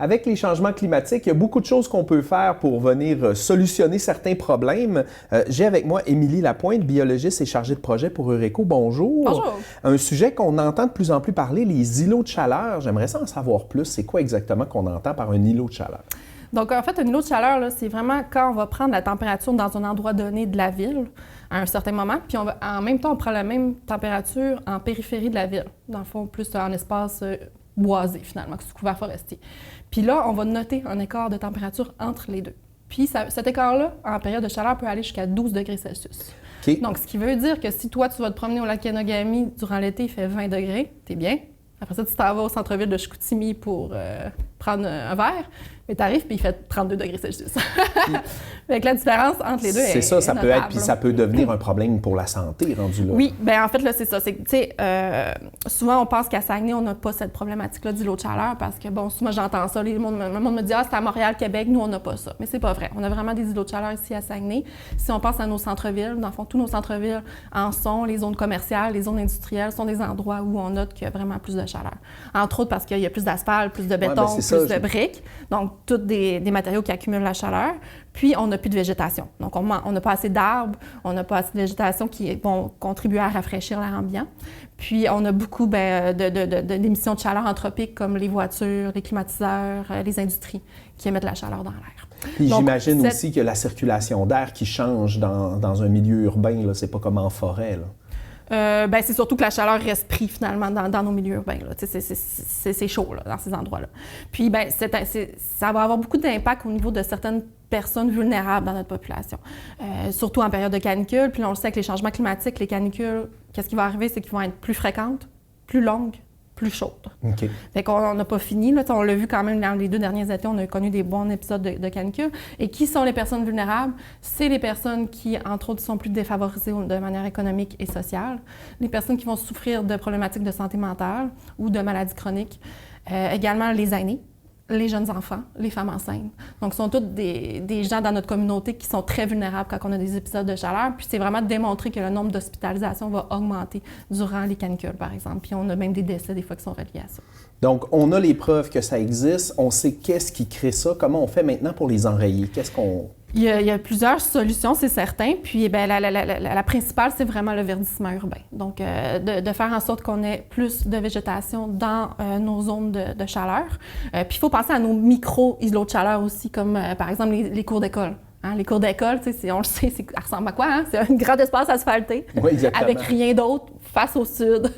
Avec les changements climatiques, il y a beaucoup de choses qu'on peut faire pour venir solutionner certains problèmes. J'ai avec moi Émilie Lapointe, biologiste et chargée de projet pour Eureco. Bonjour. Bonjour. Un sujet qu'on entend de plus en plus parler, les îlots de chaleur. J'aimerais ça en savoir plus. C'est quoi exactement qu'on entend par un îlot de chaleur? Donc, en fait, un îlot de chaleur, là, c'est vraiment quand on va prendre la température dans un endroit donné de la ville à un certain moment, puis en même temps, on prend la même température en périphérie de la ville, dans le fond, plus en espace boisé, finalement, que sous couvert forestier. Puis là, on va noter un écart de température entre les deux. Puis cet écart-là, en période de chaleur, peut aller jusqu'à 12 degrés Celsius. Okay. Donc, ce qui veut dire que si toi, tu vas te promener au lac Kenogami durant l'été, il fait 20 degrés, t'es bien. Après ça, tu t'en vas au centre-ville de Chicoutimi pour prendre un verre, mais tu arrives puis il fait 32 degrés Celsius. Avec la différence entre les deux, c'est ça, ça notable. peut être, puis ça peut devenir un problème pour la santé rendu là. Oui, bien en fait, là, c'est ça. C'est que, tu sais, souvent, on pense qu'à Saguenay, on n'a pas cette problématique-là d'îlot de chaleur parce que, bon, souvent, j'entends ça. Le monde me dit, ah, c'est à Montréal, Québec, nous, on n'a pas ça. Mais c'est pas vrai. On a vraiment des îlots de chaleur ici à Saguenay. Si on pense à nos centres-villes, dans le fond, tous nos centres-villes en sont, les zones commerciales, les zones industrielles sont des endroits où on note qu'il y a vraiment plus de chaleur. Entre autres parce qu'il y a plus d'asphalte, plus de béton, plus de briques. Donc, tous des matériaux qui accumulent la chaleur. Puis, on n'a plus de végétation. Donc, on n'a pas assez d'arbres, on n'a pas assez de végétation qui vont contribuer à rafraîchir l'air ambiant. Puis, on a beaucoup d'émissions de chaleur anthropiques comme les voitures, les climatiseurs, les industries qui émettent la chaleur dans l'air. Puis j'imagine aussi que la circulation d'air qui change dans un milieu urbain, là, c'est pas comme en forêt, là. C'est surtout que la chaleur reste prise finalement dans nos milieux urbains. Là. C'est chaud là, dans ces endroits-là. Puis ça va avoir beaucoup d'impact au niveau de certaines personnes vulnérables dans notre population, surtout en période de canicule. Puis là, on le sait avec les changements climatiques, les canicules, qu'est-ce qui va arriver, c'est qu'ils vont être plus fréquentes, plus longues, plus chaudes. Okay. Fait qu'on n'a pas fini. Là. On l'a vu quand même dans les 2 derniers étés, on a connu des bons épisodes de canicule. Et qui sont les personnes vulnérables? C'est les personnes qui, entre autres, sont plus défavorisées de manière économique et sociale. Les personnes qui vont souffrir de problématiques de santé mentale ou de maladies chroniques. Également les aînés, les jeunes enfants, les femmes enceintes. Donc, ce sont tous des gens dans notre communauté qui sont très vulnérables quand on a des épisodes de chaleur. Puis, c'est vraiment de démontrer que le nombre d'hospitalisations va augmenter durant les canicules, par exemple. Puis, on a même des décès, des fois, qui sont reliés à ça. Donc, on a les preuves que ça existe. On sait qu'est-ce qui crée ça. Comment on fait maintenant pour les enrayer? Il y a plusieurs solutions, c'est certain. Puis la principale, c'est vraiment le verdissement urbain. Donc, de faire en sorte qu'on ait plus de végétation dans nos zones de chaleur. Puis, il faut penser à nos micro-îlots de chaleur aussi, comme par exemple les cours d'école. Hein, les cours d'école, on le sait, ça ressemble à quoi? Hein? C'est un grand espace asphalté, oui, avec rien d'autre, face au sud.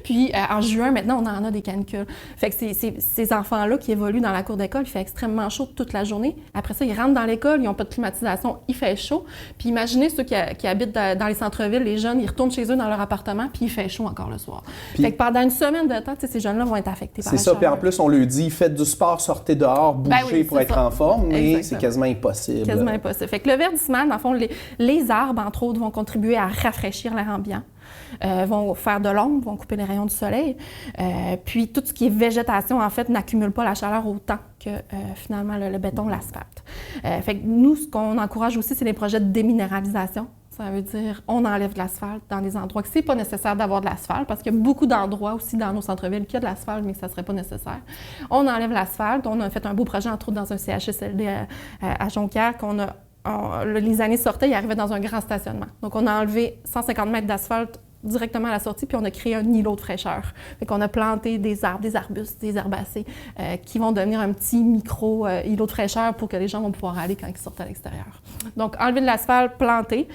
Puis en juin, maintenant, on en a des canicules. Fait que ces enfants-là qui évoluent dans la cour d'école, il fait extrêmement chaud toute la journée. Après ça, ils rentrent dans l'école, ils n'ont pas de climatisation, il fait chaud. Puis imaginez ceux qui habitent dans les centres-villes, les jeunes, ils retournent chez eux dans leur appartement, puis il fait chaud encore le soir. Puis, fait que pendant une semaine de temps, ces jeunes-là vont être affectés par la chaleur. C'est ça, puis en plus, on leur dit, faites du sport, sortez dehors, bougez pour être en forme, mais exactement. C'est quasiment impossible. Quasiment impossible. Fait que le verdissement, dans le fond, les arbres, entre autres, vont contribuer à rafraîchir l'air ambiant, vont faire de l'ombre, vont couper les rayons du soleil. Puis tout ce qui est végétation, en fait, n'accumule pas la chaleur autant que finalement le béton, l'asphalte. Fait que nous, ce qu'on encourage aussi, c'est les projets de déminéralisation. Ça veut dire on enlève de l'asphalte dans des endroits que c'est pas nécessaire d'avoir de l'asphalte, parce qu'il y a beaucoup d'endroits aussi dans nos centres-villes qui a de l'asphalte, mais que ça serait pas nécessaire. On enlève l'asphalte. On a fait un beau projet, entre autres, dans un CHSLD à Jonquière, les années sortaient, ils arrivaient dans un grand stationnement. Donc, on a enlevé 150 mètres d'asphalte directement à la sortie, puis on a créé un îlot de fraîcheur. Fait qu'on a planté des arbres, des arbustes, des herbacées qui vont devenir un petit micro-îlot de fraîcheur pour que les gens vont pouvoir aller quand ils sortent à l'extérieur. Donc, enlever de l'asphalte, planter,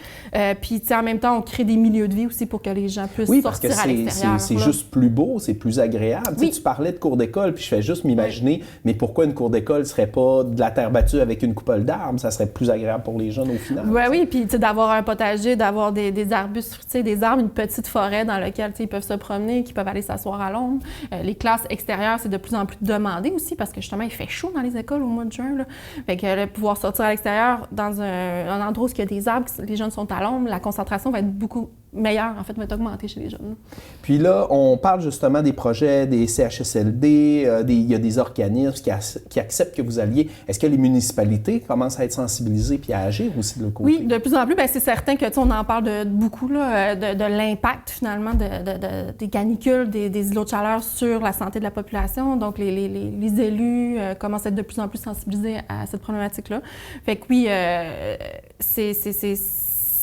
puis en même temps, on crée des milieux de vie aussi pour que les gens puissent sortir à l'extérieur. C'est juste plus beau, c'est plus agréable. Oui. Tu parlais de cours d'école, puis je fais juste m'imaginer, mais pourquoi une cour d'école ne serait pas de la terre battue avec une coupole d'arbres? Ça serait plus agréable pour les jeunes au final. Oui, puis d'avoir un potager, d'avoir des arbustes fruitiers, des arbres, une petite forêt dans laquelle ils peuvent se promener, qu'ils peuvent aller s'asseoir à l'ombre. Les classes extérieures, c'est de plus en plus demandé aussi parce que justement, il fait chaud dans les écoles au mois de juin. Là. Fait que pouvoir sortir à l'extérieur dans un endroit où il y a des arbres, les jeunes sont à l'ombre, la concentration va être beaucoup meilleur, en fait, va être augmenté chez les jeunes. Puis là, on parle justement des projets des CHSLD, il y a des organismes qui acceptent que vous alliez. Est-ce que les municipalités commencent à être sensibilisées puis à agir aussi de leur côté? Oui, de plus en plus, bien, c'est certain que, on en parle beaucoup, là, de l'impact, finalement, des canicules, des îlots de chaleur sur la santé de la population. Donc, les élus commencent à être de plus en plus sensibilisés à cette problématique-là. Fait que oui,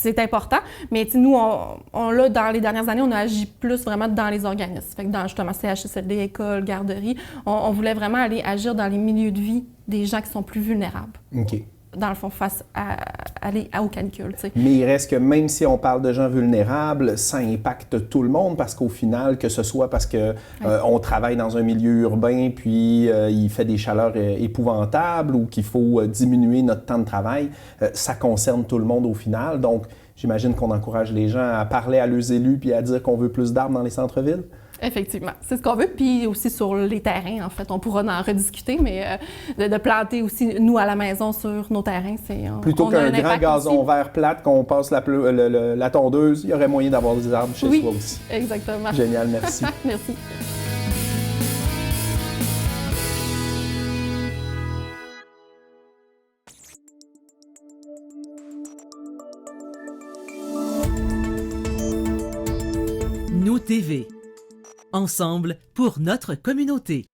c'est important, mais nous, là, dans les dernières années, on a agi plus vraiment dans les organismes. Fait que dans justement CHSLD, écoles, garderies, on voulait vraiment aller agir dans les milieux de vie des gens qui sont plus vulnérables. OK. Dans le fond, face aux canicules. T'sais. Mais il reste que même si on parle de gens vulnérables, ça impacte tout le monde parce qu'au final, que ce soit parce que on travaille dans un milieu urbain puis il fait des chaleurs épouvantables ou qu'il faut diminuer notre temps de travail, ça concerne tout le monde au final. Donc, j'imagine qu'on encourage les gens à parler à leurs élus puis à dire qu'on veut plus d'arbres dans les centres-villes. Effectivement, c'est ce qu'on veut. Puis aussi sur les terrains, en fait, on pourra en rediscuter, mais de planter aussi, nous, à la maison, sur nos terrains, plutôt qu'un grand gazon vert plate qu'on passe la tondeuse, il y aurait moyen d'avoir des arbres chez soi aussi. Exactement. Génial, merci. Merci. Nous TV. Ensemble pour notre communauté.